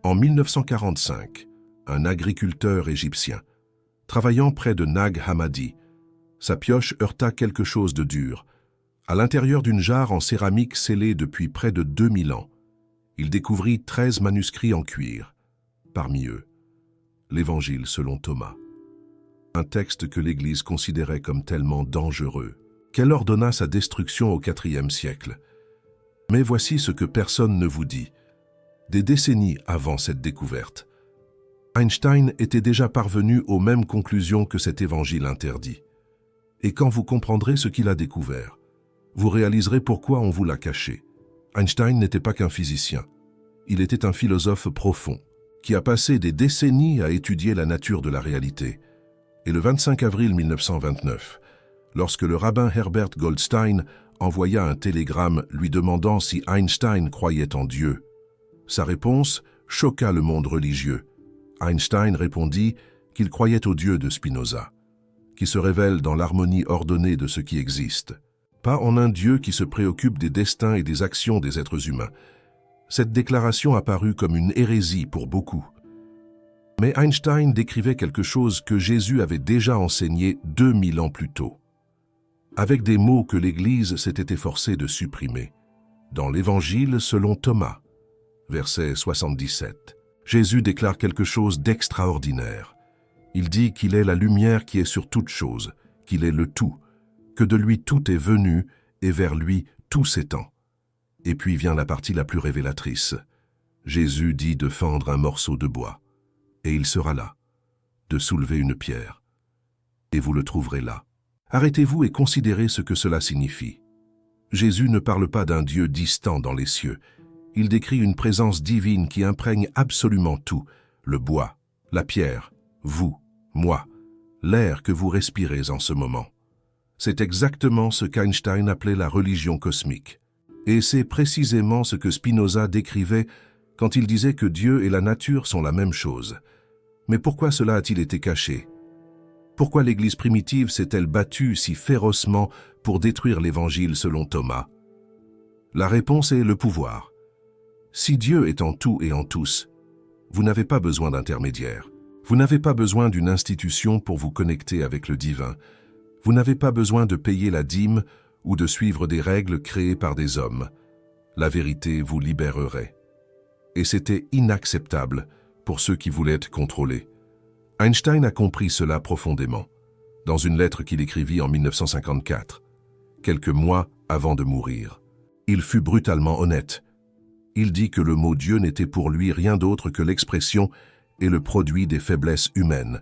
En 1945, un agriculteur égyptien, travaillant près de Nag Hammadi, sa pioche heurta quelque chose de dur. À l'intérieur d'une jarre en céramique scellée depuis près de 2000 ans, il découvrit 13 manuscrits en cuir. Parmi eux, l'Évangile selon Thomas. Un texte que l'Église considérait comme tellement dangereux qu'elle ordonna sa destruction au IVe siècle. Mais voici ce que personne ne vous dit. Des décennies avant cette découverte, Einstein était déjà parvenu aux mêmes conclusions que cet évangile interdit. Et quand vous comprendrez ce qu'il a découvert, vous réaliserez pourquoi on vous l'a caché. Einstein n'était pas qu'un physicien. Il était un philosophe profond, qui a passé des décennies à étudier la nature de la réalité. Et le 25 avril 1929, lorsque le rabbin Herbert Goldstein envoya un télégramme lui demandant si Einstein croyait en Dieu, sa réponse choqua le monde religieux. Einstein répondit qu'il croyait au Dieu de Spinoza, qui se révèle dans l'harmonie ordonnée de ce qui existe, pas en un Dieu qui se préoccupe des destins et des actions des êtres humains. Cette déclaration apparut comme une hérésie pour beaucoup. Mais Einstein décrivait quelque chose que Jésus avait déjà enseigné 2000 ans plus tôt, avec des mots que l'Église s'était efforcée de supprimer. Dans l'Évangile selon Thomas, verset 77, Jésus déclare quelque chose d'extraordinaire. Il dit qu'il est la lumière qui est sur toute chose, qu'il est le tout, que de lui tout est venu et vers lui tout s'étend. Et puis vient la partie la plus révélatrice. Jésus dit de fendre un morceau de bois, et il sera là, de soulever une pierre, et vous le trouverez là. Arrêtez-vous et considérez ce que cela signifie. Jésus ne parle pas d'un Dieu distant dans les cieux. Il décrit une présence divine qui imprègne absolument tout, le bois, la pierre, vous, moi, l'air que vous respirez en ce moment. C'est exactement ce qu'Einstein appelait la religion cosmique. Et c'est précisément ce que Spinoza décrivait quand il disait que Dieu et la nature sont la même chose. Mais pourquoi cela a-t-il été caché? Pourquoi l'Église primitive s'est-elle battue si férocement pour détruire l'Évangile selon Thomas? La réponse est le pouvoir. Si Dieu est en tout et en tous, vous n'avez pas besoin d'intermédiaire. Vous n'avez pas besoin d'une institution pour vous connecter avec le divin. Vous n'avez pas besoin de payer la dîme ou de suivre des règles créées par des hommes. La vérité vous libérerait. Et c'était inacceptable pour ceux qui voulaient être contrôlés. Einstein a compris cela profondément, dans une lettre qu'il écrivit en 1954, quelques mois avant de mourir. Il fut brutalement honnête. Il dit que le mot Dieu n'était pour lui rien d'autre que l'expression et le produit des faiblesses humaines,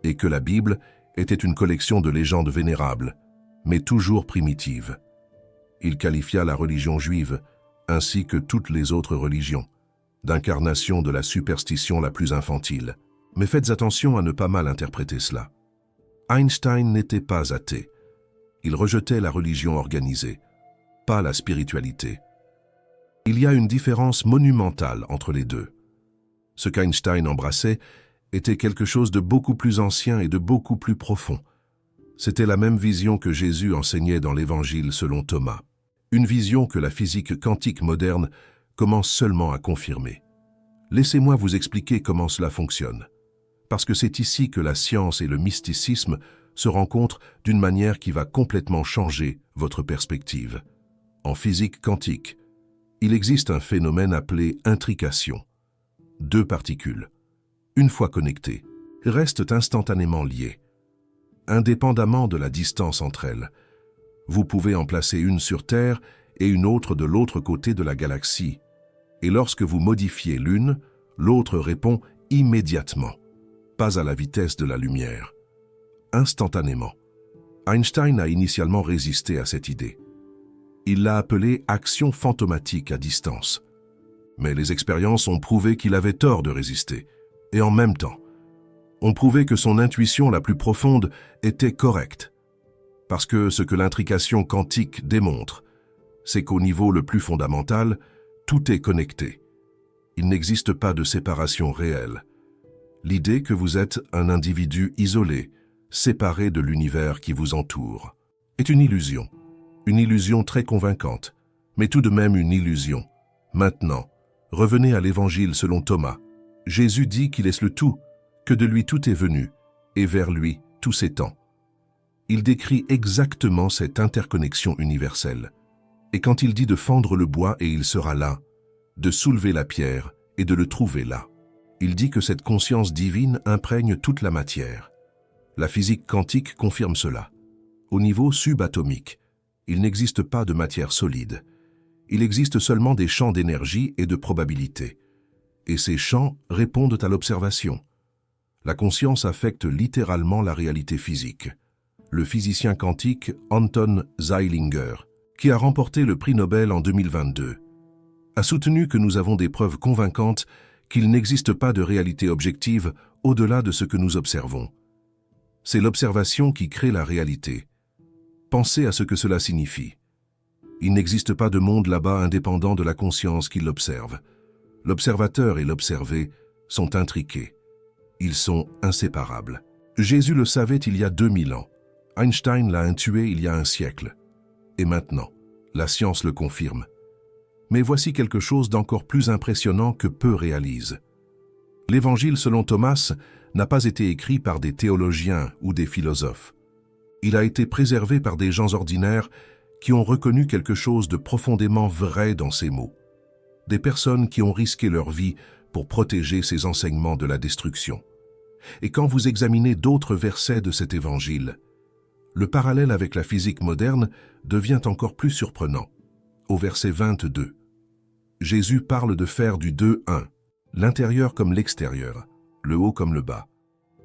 et que la Bible était une collection de légendes vénérables, mais toujours primitives. Il qualifia la religion juive, ainsi que toutes les autres religions, d'incarnation de la superstition la plus infantile. Mais faites attention à ne pas mal interpréter cela. Einstein n'était pas athée. Il rejetait la religion organisée, pas la spiritualité. Il y a une différence monumentale entre les deux. Ce qu'Einstein embrassait était quelque chose de beaucoup plus ancien et de beaucoup plus profond. C'était la même vision que Jésus enseignait dans l'Évangile selon Thomas. Une vision que la physique quantique moderne commence seulement à confirmer. Laissez-moi vous expliquer comment cela fonctionne. Parce que c'est ici que la science et le mysticisme se rencontrent d'une manière qui va complètement changer votre perspective. En physique quantique, il existe un phénomène appelé intrication. Deux particules, une fois connectées, restent instantanément liées, indépendamment de la distance entre elles. Vous pouvez en placer une sur Terre et une autre de l'autre côté de la galaxie. Et lorsque vous modifiez l'une, l'autre répond immédiatement, pas à la vitesse de la lumière. Instantanément. Einstein a initialement résisté à cette idée. Il l'a appelée action fantomatique à distance. Mais les expériences ont prouvé qu'il avait tort de résister. Et en même temps, ont prouvé que son intuition la plus profonde était correcte. Parce que ce que l'intrication quantique démontre, c'est qu'au niveau le plus fondamental, tout est connecté. Il n'existe pas de séparation réelle. L'idée que vous êtes un individu isolé, séparé de l'univers qui vous entoure, est une illusion très convaincante, mais tout de même une illusion. Maintenant, Revenez à l'Évangile selon Thomas. Jésus dit qu'il est le tout, que de lui tout est venu, et vers lui tout s'étend. Il décrit exactement cette interconnexion universelle. Et quand il dit de fendre le bois et il sera là, de soulever la pierre et de le trouver là, il dit que cette conscience divine imprègne toute la matière. La physique quantique confirme cela. Au niveau subatomique, il n'existe pas de matière solide. Il existe seulement des champs d'énergie et de probabilité. Et ces champs répondent à l'observation. La conscience affecte littéralement la réalité physique. Le physicien quantique Anton Zeilinger, qui a remporté le prix Nobel en 2022, a soutenu que nous avons des preuves convaincantes qu'il n'existe pas de réalité objective au-delà de ce que nous observons. C'est l'observation qui crée la réalité. Pensez à ce que cela signifie. Il n'existe pas de monde là-bas indépendant de la conscience qui l'observe. L'observateur et l'observé sont intriqués. Ils sont inséparables. Jésus le savait il y a 2000 ans. Einstein l'a intué il y a un siècle. Et maintenant, la science le confirme. Mais voici quelque chose d'encore plus impressionnant que peu réalisent. L'Évangile selon Thomas n'a pas été écrit par des théologiens ou des philosophes. Il a été préservé par des gens ordinaires qui ont reconnu quelque chose de profondément vrai dans ces mots. Des personnes qui ont risqué leur vie pour protéger ces enseignements de la destruction. Et quand vous examinez d'autres versets de cet Évangile, le parallèle avec la physique moderne devient encore plus surprenant. Au verset 22, Jésus parle de faire du 2-1, l'intérieur comme l'extérieur, le haut comme le bas.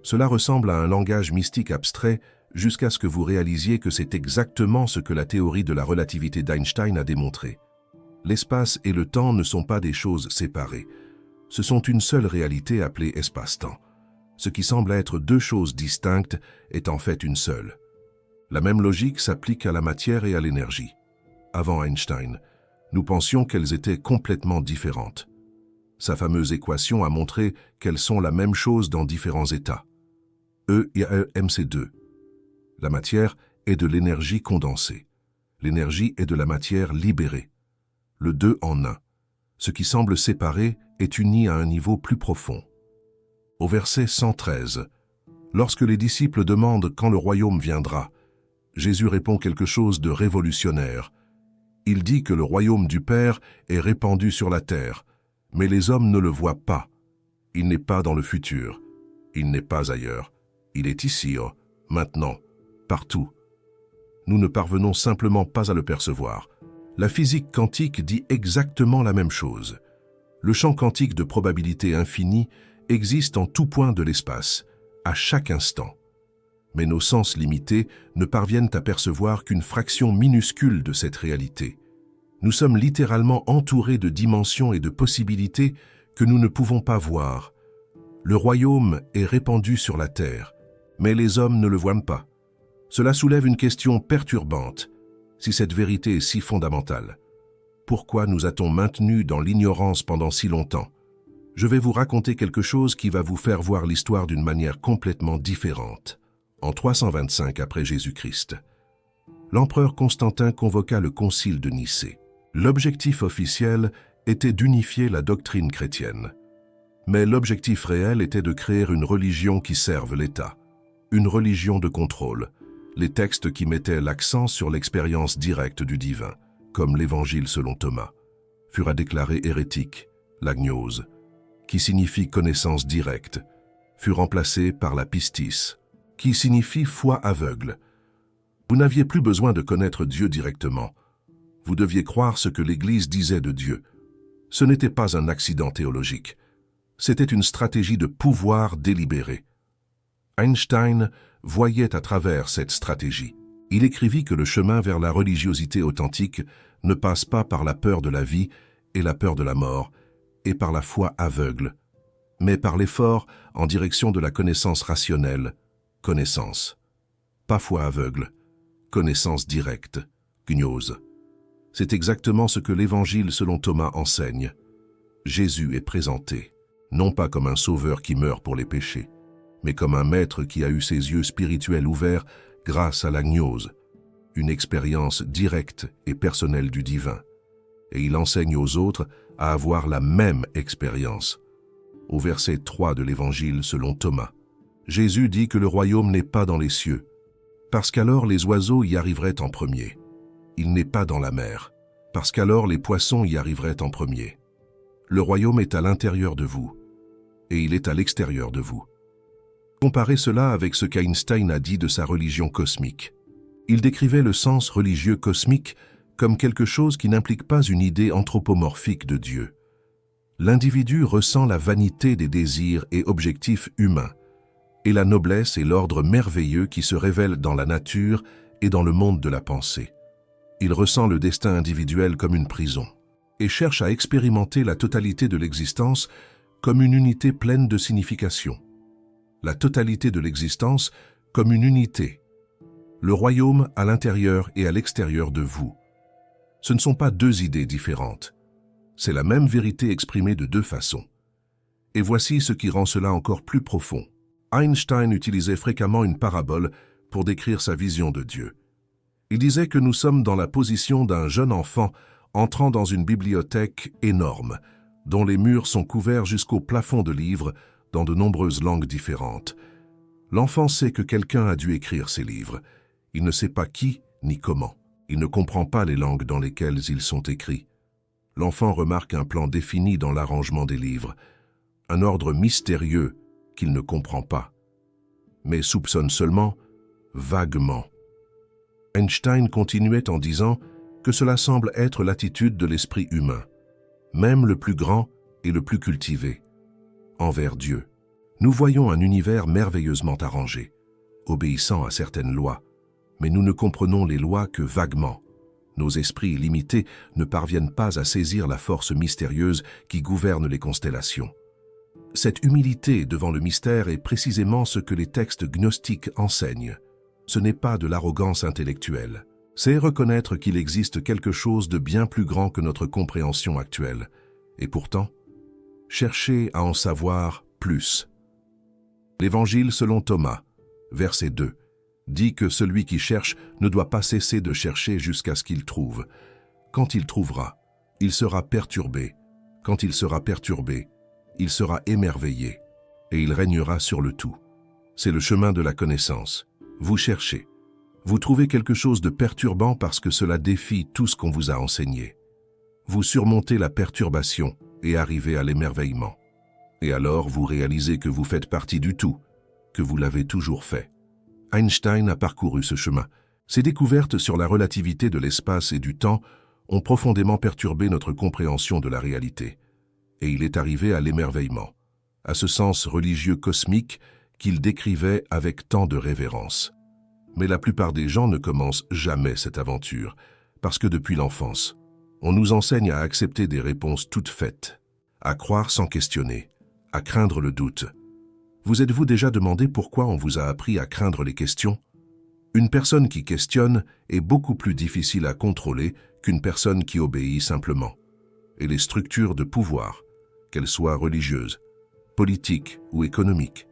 Cela ressemble à un langage mystique abstrait jusqu'à ce que vous réalisiez que c'est exactement ce que la théorie de la relativité d'Einstein a démontré. L'espace et le temps ne sont pas des choses séparées. Ce sont une seule réalité appelée espace-temps. Ce qui semble être deux choses distinctes est en fait une seule. La même logique s'applique à la matière et à l'énergie. Avant Einstein, nous pensions qu'elles étaient complètement différentes. Sa fameuse équation a montré qu'elles sont la même chose dans différents états. E = mc2. La matière est de l'énergie condensée. L'énergie est de la matière libérée. Le 2 en 1. Ce qui semble séparé est uni à un niveau plus profond. Au verset 113, lorsque les disciples demandent quand le royaume viendra, Jésus répond quelque chose de révolutionnaire. Il dit que le royaume du Père est répandu sur la terre, mais les hommes ne le voient pas. Il n'est pas dans le futur. Il n'est pas ailleurs. Il est ici, maintenant, partout. Nous ne parvenons simplement pas à le percevoir. La physique quantique dit exactement la même chose. Le champ quantique de probabilité infinie existe en tout point de l'espace, à chaque instant. Mais nos sens limités ne parviennent à percevoir qu'une fraction minuscule de cette réalité. Nous sommes littéralement entourés de dimensions et de possibilités que nous ne pouvons pas voir. Le royaume est répandu sur la terre, mais les hommes ne le voient pas. Cela soulève une question perturbante. Si cette vérité est si fondamentale, pourquoi nous a-t-on maintenus dans l'ignorance pendant si longtemps? Je vais vous raconter quelque chose qui va vous faire voir l'histoire d'une manière complètement différente. En 325 après Jésus-Christ, l'empereur Constantin convoqua le concile de Nicée. L'objectif officiel était d'unifier la doctrine chrétienne. Mais l'objectif réel était de créer une religion qui serve l'État, une religion de contrôle, les textes qui mettaient l'accent sur l'expérience directe du divin, comme l'Évangile selon Thomas, furent déclarés hérétiques, la gnose, qui signifie connaissance directe, fut remplacée par la pistis, qui signifie foi aveugle. Vous n'aviez plus besoin de connaître Dieu directement. Vous deviez croire ce que l'Église disait de Dieu. Ce n'était pas un accident théologique. C'était une stratégie de pouvoir délibéré. Einstein voyait à travers cette stratégie. Il écrivit que le chemin vers la religiosité authentique ne passe pas par la peur de la vie et la peur de la mort, et par la foi aveugle, mais par l'effort en direction de la connaissance rationnelle, connaissance. Pas foi aveugle, connaissance directe, gnose. C'est exactement ce que l'Évangile selon Thomas enseigne. Jésus est présenté, non pas comme un sauveur qui meurt pour les péchés, mais comme un maître qui a eu ses yeux spirituels ouverts grâce à la gnose, une expérience directe et personnelle du divin. et il enseigne aux autres à avoir la même expérience. Au verset 3 de l'Évangile selon Thomas, Jésus dit que le royaume n'est pas dans les cieux, parce qu'alors les oiseaux y arriveraient en premier. Il n'est pas dans la mer, parce qu'alors les poissons y arriveraient en premier. Le royaume est à l'intérieur de vous, et il est à l'extérieur de vous. Comparez cela avec ce qu'Einstein a dit de sa religion cosmique. Il décrivait le sens religieux cosmique comme quelque chose qui n'implique pas une idée anthropomorphique de Dieu. L'individu ressent la vanité des désirs et objectifs humains, et la noblesse et l'ordre merveilleux qui se révèlent dans la nature et dans le monde de la pensée. Il ressent le destin individuel comme une prison, et cherche à expérimenter la totalité de l'existence comme une unité pleine de signification. La totalité de l'existence comme une unité. Le royaume à l'intérieur et à l'extérieur de vous. Ce ne sont pas deux idées différentes. C'est la même vérité exprimée de deux façons. Et voici ce qui rend cela encore plus profond. Einstein utilisait fréquemment une parabole pour décrire sa vision de Dieu. Il disait que nous sommes dans la position d'un jeune enfant entrant dans une bibliothèque énorme, dont les murs sont couverts jusqu'au plafond de livres dans de nombreuses langues différentes. L'enfant sait que quelqu'un a dû écrire ces livres. Il ne sait pas qui ni comment. Il ne comprend pas les langues dans lesquelles ils sont écrits. L'enfant remarque un plan défini dans l'arrangement des livres, un ordre mystérieux qu'il ne comprend pas, mais soupçonne seulement vaguement. Einstein continuait en disant que cela semble être l'attitude de l'esprit humain, même le plus grand et le plus cultivé, envers Dieu. Nous voyons un univers merveilleusement arrangé, obéissant à certaines lois, mais nous ne comprenons les lois que vaguement. Nos esprits limités ne parviennent pas à saisir la force mystérieuse qui gouverne les constellations. Cette humilité devant le mystère est précisément ce que les textes gnostiques enseignent. Ce n'est pas de l'arrogance intellectuelle. C'est reconnaître qu'il existe quelque chose de bien plus grand que notre compréhension actuelle. Et pourtant, chercher à en savoir plus. L'Évangile selon Thomas, verset 2, dit que celui qui cherche ne doit pas cesser de chercher jusqu'à ce qu'il trouve. Quand il trouvera, il sera perturbé. Quand il sera perturbé, il sera émerveillé, et il régnera sur le tout. C'est le chemin de la connaissance. Vous cherchez. Vous trouvez quelque chose de perturbant parce que cela défie tout ce qu'on vous a enseigné. Vous surmontez la perturbation et arrivez à l'émerveillement. Et alors vous réalisez que vous faites partie du tout, que vous l'avez toujours fait. Einstein a parcouru ce chemin. Ses découvertes sur la relativité de l'espace et du temps ont profondément perturbé notre compréhension de la réalité. Et il est arrivé à l'émerveillement, à ce sens religieux cosmique qu'il décrivait avec tant de révérence. Mais la plupart des gens ne commencent jamais cette aventure, parce que depuis l'enfance, on nous enseigne à accepter des réponses toutes faites, à croire sans questionner, à craindre le doute. Vous êtes-vous déjà demandé pourquoi on vous a appris à craindre les questions? Une personne qui questionne est beaucoup plus difficile à contrôler qu'une personne qui obéit simplement. Et les structures de pouvoir, qu'elles soient religieuses, politiques ou économiques,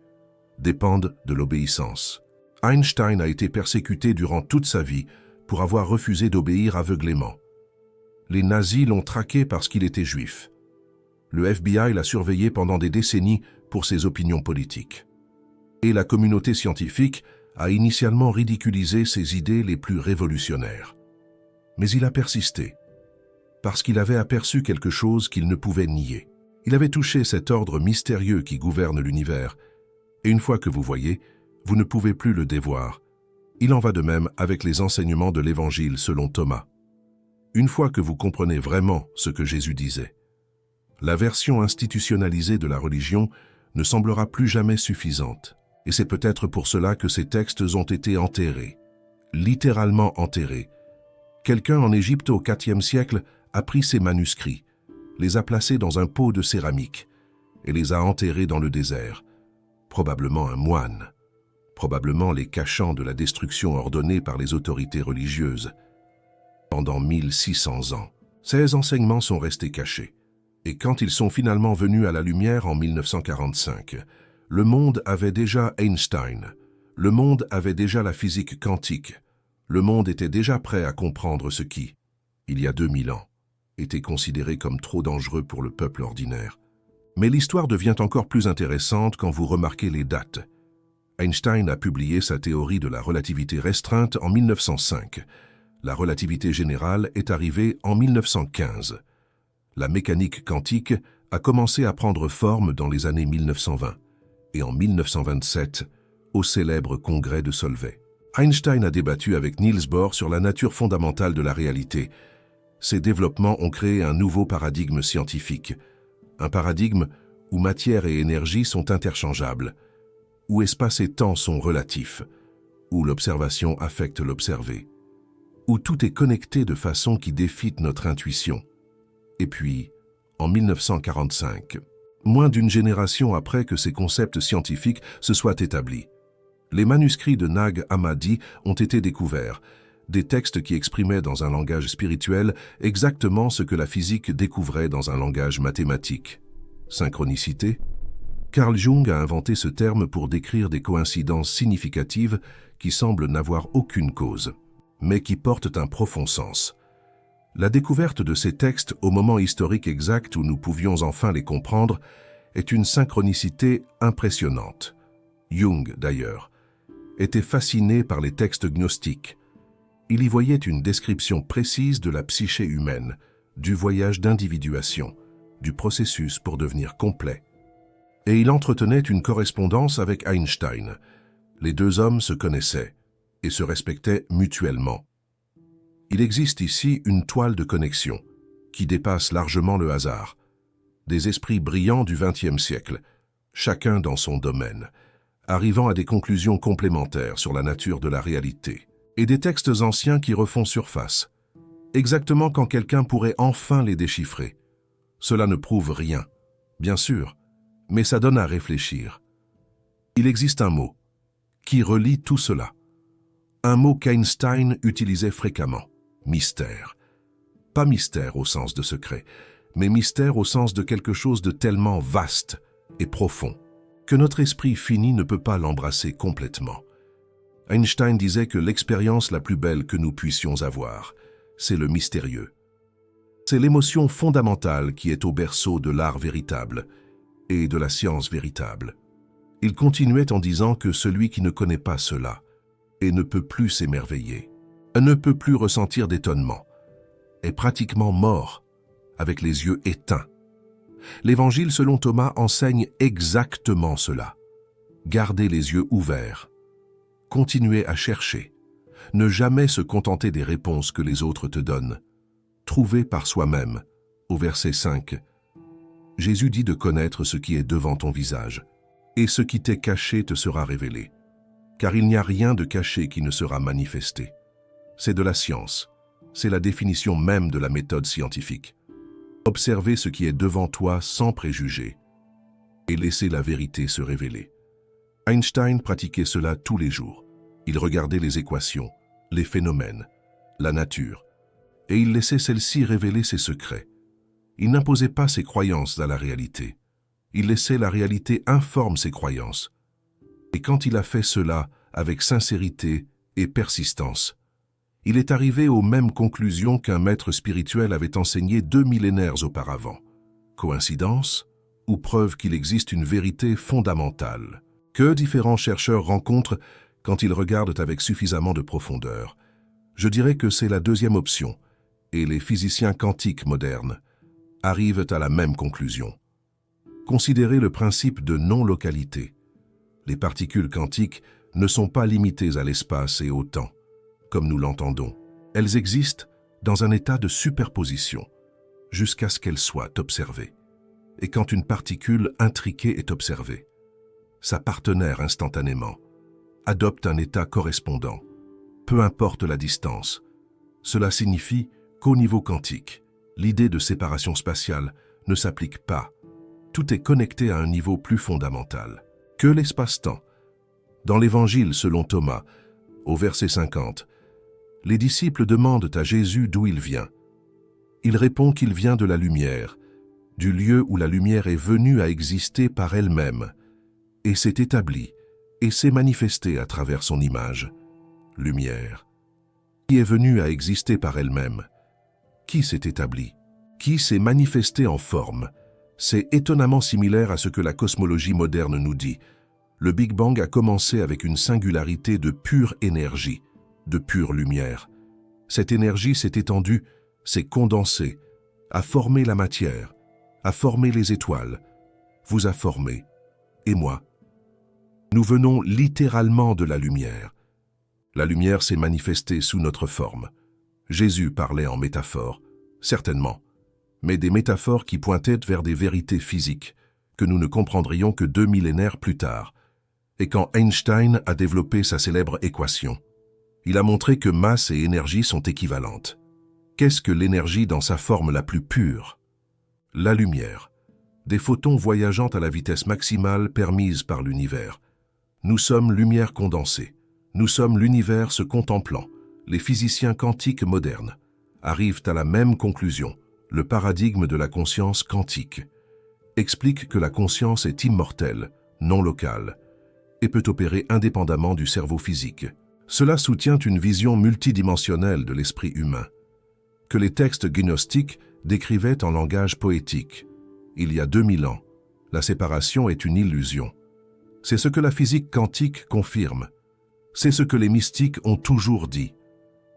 dépendent de l'obéissance. Einstein a été persécuté durant toute sa vie pour avoir refusé d'obéir aveuglément. Les nazis l'ont traqué parce qu'il était juif. Le FBI l'a surveillé pendant des décennies pour ses opinions politiques. Et la communauté scientifique a initialement ridiculisé ses idées les plus révolutionnaires. Mais il a persisté, parce qu'il avait aperçu quelque chose qu'il ne pouvait nier. Il avait touché cet ordre mystérieux qui gouverne l'univers, et une fois que vous voyez, vous ne pouvez plus le dévoir. Il en va de même avec les enseignements de l'Évangile selon Thomas. Une fois que vous comprenez vraiment ce que Jésus disait, la version institutionnalisée de la religion ne semblera plus jamais suffisante. Et c'est peut-être pour cela que ces textes ont été enterrés, littéralement enterrés. Quelqu'un en Égypte au IVe siècle a pris ces manuscrits, les a placés dans un pot de céramique et les a enterrés dans le désert. Probablement un moine, probablement les cachant de la destruction ordonnée par les autorités religieuses. Pendant 1600 ans, ces enseignements sont restés cachés. Et quand ils sont finalement venus à la lumière en 1945, le monde avait déjà Einstein, le monde avait déjà la physique quantique, le monde était déjà prêt à comprendre ce qui, il y a 2000 ans, étaient considérés comme trop dangereux pour le peuple ordinaire. Mais l'histoire devient encore plus intéressante quand vous remarquez les dates. Einstein a publié sa théorie de la relativité restreinte en 1905. La relativité générale est arrivée en 1915. La mécanique quantique a commencé à prendre forme dans les années 1920 et en 1927, au célèbre congrès de Solvay. Einstein a débattu avec Niels Bohr sur la nature fondamentale de la réalité. Ces développements ont créé un nouveau paradigme scientifique, un paradigme où matière et énergie sont interchangeables, où espace et temps sont relatifs, où l'observation affecte l'observé, où tout est connecté de façon qui défie notre intuition. Et puis, en 1945, moins d'une génération après que ces concepts scientifiques se soient établis, les manuscrits de Nag Hammadi ont été découverts, des textes qui exprimaient dans un langage spirituel exactement ce que la physique découvrait dans un langage mathématique. Synchronicité? Carl Jung a inventé ce terme pour décrire des coïncidences significatives qui semblent n'avoir aucune cause, mais qui portent un profond sens. La découverte de ces textes au moment historique exact où nous pouvions enfin les comprendre est une synchronicité impressionnante. Jung, d'ailleurs, était fasciné par les textes gnostiques. Il y voyait une description précise de la psyché humaine, du voyage d'individuation, du processus pour devenir complet. Et il entretenait une correspondance avec Einstein. Les deux hommes se connaissaient et se respectaient mutuellement. Il existe ici une toile de connexion qui dépasse largement le hasard. Des esprits brillants du XXe siècle, chacun dans son domaine, arrivant à des conclusions complémentaires sur la nature de la réalité, et des textes anciens qui refont surface, exactement quand quelqu'un pourrait enfin les déchiffrer. Cela ne prouve rien, bien sûr, mais ça donne à réfléchir. Il existe un mot qui relie tout cela. Un mot qu'Einstein utilisait fréquemment, mystère. Pas mystère au sens de secret, mais mystère au sens de quelque chose de tellement vaste et profond que notre esprit fini ne peut pas l'embrasser complètement. Einstein disait que l'expérience la plus belle que nous puissions avoir, c'est le mystérieux. C'est l'émotion fondamentale qui est au berceau de l'art véritable et de la science véritable. Il continuait en disant que celui qui ne connaît pas cela et ne peut plus s'émerveiller, ne peut plus ressentir d'étonnement, est pratiquement mort, avec les yeux éteints. L'Évangile selon Thomas enseigne exactement cela. Gardez les yeux ouverts. Continuez à chercher. Ne jamais se contenter des réponses que les autres te donnent. Trouvez par soi-même. Au verset 5, Jésus dit de connaître ce qui est devant ton visage, et ce qui t'est caché te sera révélé. Car il n'y a rien de caché qui ne sera manifesté. C'est de la science. C'est la définition même de la méthode scientifique. Observez ce qui est devant toi sans préjugés et laissez la vérité se révéler. Einstein pratiquait cela tous les jours. Il regardait les équations, les phénomènes, la nature, et il laissait celle-ci révéler ses secrets. Il n'imposait pas ses croyances à la réalité. Il laissait la réalité informer ses croyances. Et quand il a fait cela avec sincérité et persistance, il est arrivé aux mêmes conclusions qu'un maître spirituel avait enseigné 2 millénaires auparavant. Coïncidence ou preuve qu'il existe une vérité fondamentale que différents chercheurs rencontrent quand ils regardent avec suffisamment de profondeur? Je dirais que c'est la deuxième option, et les physiciens quantiques modernes arrivent à la même conclusion. Considérez le principe de non-localité. Les particules quantiques ne sont pas limitées à l'espace et au temps, comme nous l'entendons. Elles existent dans un état de superposition, jusqu'à ce qu'elles soient observées. Et quand une particule intriquée est observée, sa partenaire instantanément adopte un état correspondant, peu importe la distance. Cela signifie qu'au niveau quantique, l'idée de séparation spatiale ne s'applique pas. Tout est connecté à un niveau plus fondamental que l'espace-temps. Dans l'Évangile selon Thomas, au verset 50, les disciples demandent à Jésus d'où il vient. Il répond qu'il vient de la lumière, du lieu où la lumière est venue à exister par elle-même, et s'est établie et s'est manifestée à travers son image. Lumière, qui est venue à exister par elle-même, qui s'est établie, qui s'est manifesté en forme. C'est étonnamment similaire à ce que la cosmologie moderne nous dit. Le Big Bang a commencé avec une singularité de pure énergie, de pure lumière. Cette énergie s'est étendue, s'est condensée, a formé la matière, a formé les étoiles, vous a formé, et moi. Nous venons littéralement de la lumière. La lumière s'est manifestée sous notre forme. Jésus parlait en métaphores, certainement, mais des métaphores qui pointaient vers des vérités physiques, que nous ne comprendrions que 2 millénaires plus tard. Et quand Einstein a développé sa célèbre équation, il a montré que masse et énergie sont équivalentes. Qu'est-ce que l'énergie dans sa forme la plus pure? La lumière. Des photons voyageant à la vitesse maximale permise par l'univers. Nous sommes lumière condensée. Nous sommes l'univers se contemplant. Les physiciens quantiques modernes arrivent à la même conclusion. Le paradigme de la conscience quantique explique que la conscience est immortelle, non locale, et peut opérer indépendamment du cerveau physique. Cela soutient une vision multidimensionnelle de l'esprit humain, que les textes gnostiques décrivaient en langage poétique. Il y a 2000 ans, la séparation est une illusion. C'est ce que la physique quantique confirme. C'est ce que les mystiques ont toujours dit.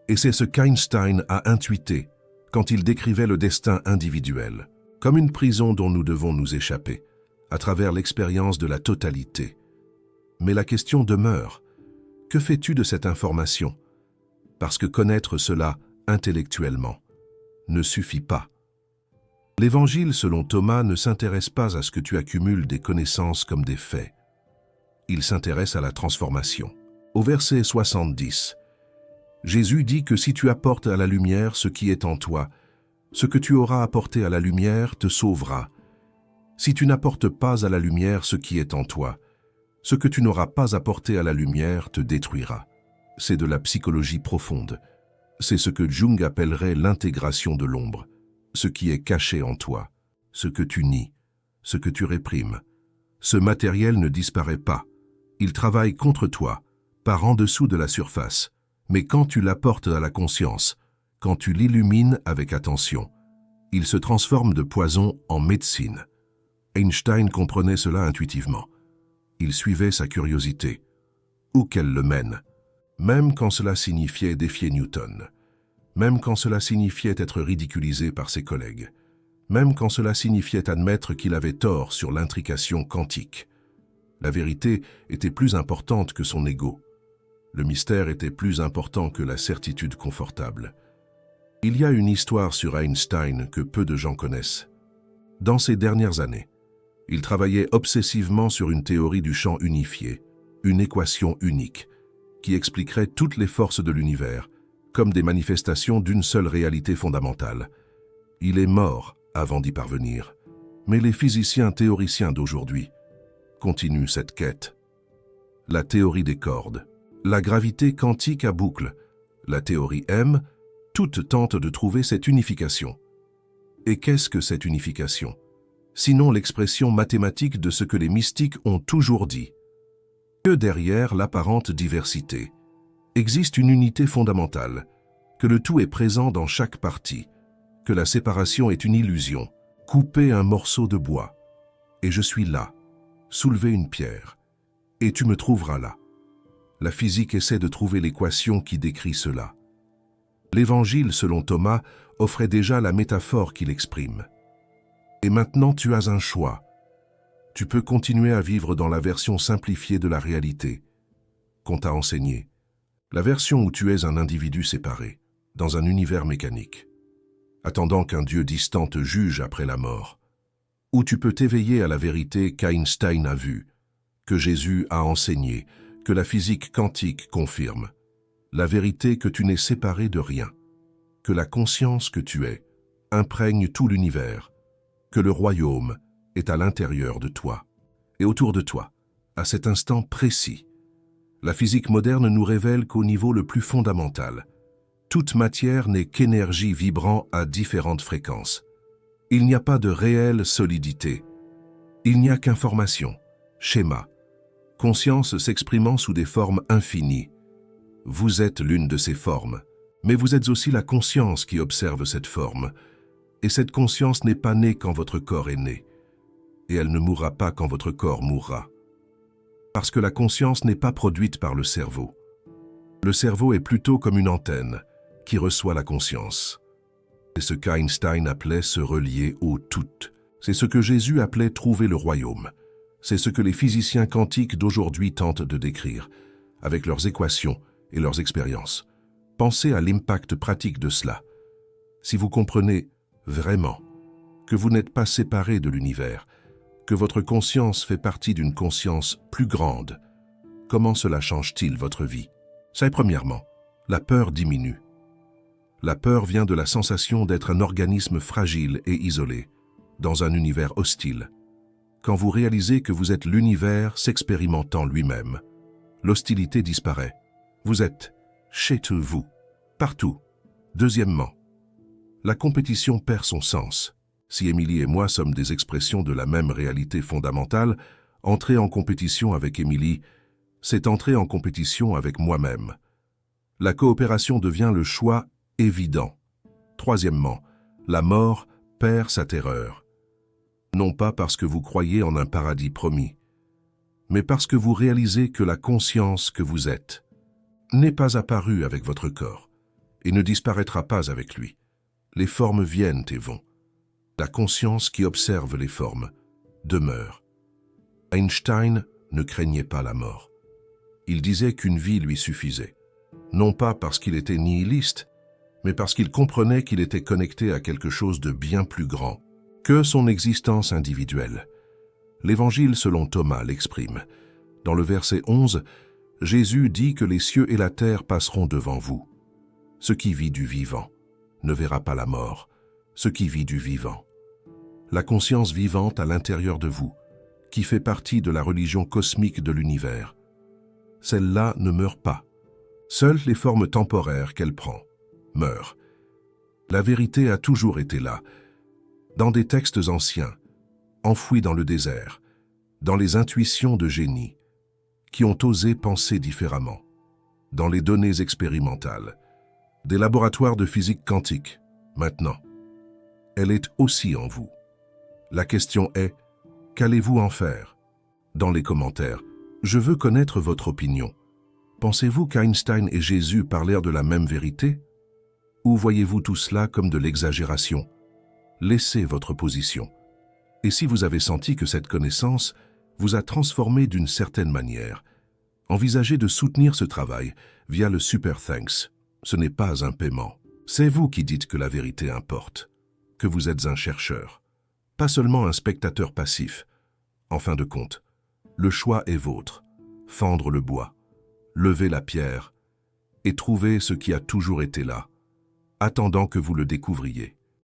Et c'est ce qu'Einstein a intuité quand il décrivait le destin individuel, comme une prison dont nous devons nous échapper, à travers l'expérience de la totalité. Mais la question demeure, que fais-tu de cette information? Parce que connaître cela intellectuellement ne suffit pas. L'Évangile selon Thomas ne s'intéresse pas à ce que tu accumules des connaissances comme des faits. Il s'intéresse à la transformation. Au verset 70, Jésus dit que si tu apportes à la lumière ce qui est en toi, ce que tu auras apporté à la lumière te sauvera. Si tu n'apportes pas à la lumière ce qui est en toi, ce que tu n'auras pas apporté à la lumière te détruira. C'est de la psychologie profonde. C'est ce que Jung appellerait l'intégration de l'ombre, ce qui est caché en toi, ce que tu nies, ce que tu réprimes. Ce matériel ne disparaît pas. Il travaille contre toi, par en dessous de la surface. Mais quand tu l'apportes à la conscience, quand tu l'illumines avec attention, il se transforme de poison en médecine. Einstein comprenait cela intuitivement. Il suivait sa curiosité, où qu'elle le mène, même quand cela signifiait défier Newton, même quand cela signifiait être ridiculisé par ses collègues, même quand cela signifiait admettre qu'il avait tort sur l'intrication quantique. La vérité était plus importante que son ego. Le mystère était plus important que la certitude confortable. Il y a une histoire sur Einstein que peu de gens connaissent. Dans ces dernières années, il travaillait obsessivement sur une théorie du champ unifié, une équation unique, qui expliquerait toutes les forces de l'univers, comme des manifestations d'une seule réalité fondamentale. Il est mort avant d'y parvenir, mais les physiciens théoriciens d'aujourd'hui continuent cette quête. La théorie des cordes, la gravité quantique à boucle, la théorie M, toutes tentent de trouver cette unification. Et qu'est-ce que cette unification ? Sinon l'expression mathématique de ce que les mystiques ont toujours dit. Que derrière l'apparente diversité existe une unité fondamentale, que le tout est présent dans chaque partie, que la séparation est une illusion, couper un morceau de bois, et je suis là, soulever une pierre, et tu me trouveras là. La physique essaie de trouver l'équation qui décrit cela. L'Évangile, selon Thomas, offrait déjà la métaphore qu'il exprime. Et maintenant tu as un choix. Tu peux continuer à vivre dans la version simplifiée de la réalité qu'on t'a enseignée, la version où tu es un individu séparé, dans un univers mécanique, attendant qu'un Dieu distant te juge après la mort, ou tu peux t'éveiller à la vérité qu'Einstein a vue, que Jésus a enseignée, que la physique quantique confirme, la vérité que tu n'es séparé de rien, que la conscience que tu es imprègne tout l'univers, que le royaume est à l'intérieur de toi et autour de toi, à cet instant précis. La physique moderne nous révèle qu'au niveau le plus fondamental, toute matière n'est qu'énergie vibrant à différentes fréquences. Il n'y a pas de réelle solidité. Il n'y a qu'information, schéma, conscience s'exprimant sous des formes infinies. Vous êtes l'une de ces formes, mais vous êtes aussi la conscience qui observe cette forme. Et cette conscience n'est pas née quand votre corps est né, et elle ne mourra pas quand votre corps mourra. Parce que la conscience n'est pas produite par le cerveau. Le cerveau est plutôt comme une antenne qui reçoit la conscience. C'est ce qu'Einstein appelait se relier au tout. C'est ce que Jésus appelait trouver le royaume. C'est ce que les physiciens quantiques d'aujourd'hui tentent de décrire, avec leurs équations et leurs expériences. Pensez à l'impact pratique de cela. Si vous comprenez vraiment que vous n'êtes pas séparé de l'univers, que votre conscience fait partie d'une conscience plus grande, comment cela change-t-il votre vie? C'est premièrement, la peur diminue. La peur vient de la sensation d'être un organisme fragile et isolé, dans un univers hostile. Quand vous réalisez que vous êtes l'univers s'expérimentant lui-même, l'hostilité disparaît. Vous êtes chez vous, partout. Deuxièmement, la compétition perd son sens. Si Émilie et moi sommes des expressions de la même réalité fondamentale, entrer en compétition avec Émilie, c'est entrer en compétition avec moi-même. La coopération devient le choix évident. Troisièmement, la mort perd sa terreur. Non pas parce que vous croyez en un paradis promis, mais parce que vous réalisez que la conscience que vous êtes n'est pas apparue avec votre corps et ne disparaîtra pas avec lui. Les formes viennent et vont. La conscience qui observe les formes demeure. Einstein ne craignait pas la mort. Il disait qu'une vie lui suffisait, non pas parce qu'il était nihiliste, mais parce qu'il comprenait qu'il était connecté à quelque chose de bien plus grand que son existence individuelle. L'Évangile selon Thomas l'exprime. Dans le verset 11, Jésus dit que les cieux et la terre passeront devant vous. Ce qui vit du vivant ne verra pas la mort, ce qui vit du vivant. La conscience vivante à l'intérieur de vous, qui fait partie de la religion cosmique de l'univers. Celle-là ne meurt pas. Seules les formes temporaires qu'elle prend meurent. La vérité a toujours été là, dans des textes anciens, enfouis dans le désert, dans les intuitions de génies, qui ont osé penser différemment, dans les données expérimentales, des laboratoires de physique quantique, maintenant. Elle est aussi en vous. La question est, qu'allez-vous en faire? Dans les commentaires, je veux connaître votre opinion. Pensez-vous qu'Einstein et Jésus parlèrent de la même vérité? Ou voyez-vous tout cela comme de l'exagération? Laissez votre position. Et si vous avez senti que cette connaissance vous a transformé d'une certaine manière, envisagez de soutenir ce travail via le Super Thanks. Ce n'est pas un paiement. C'est vous qui dites que la vérité importe, que vous êtes un chercheur, pas seulement un spectateur passif. En fin de compte, le choix est vôtre. Fendre le bois, lever la pierre et trouver ce qui a toujours été là, attendant que vous le découvriez.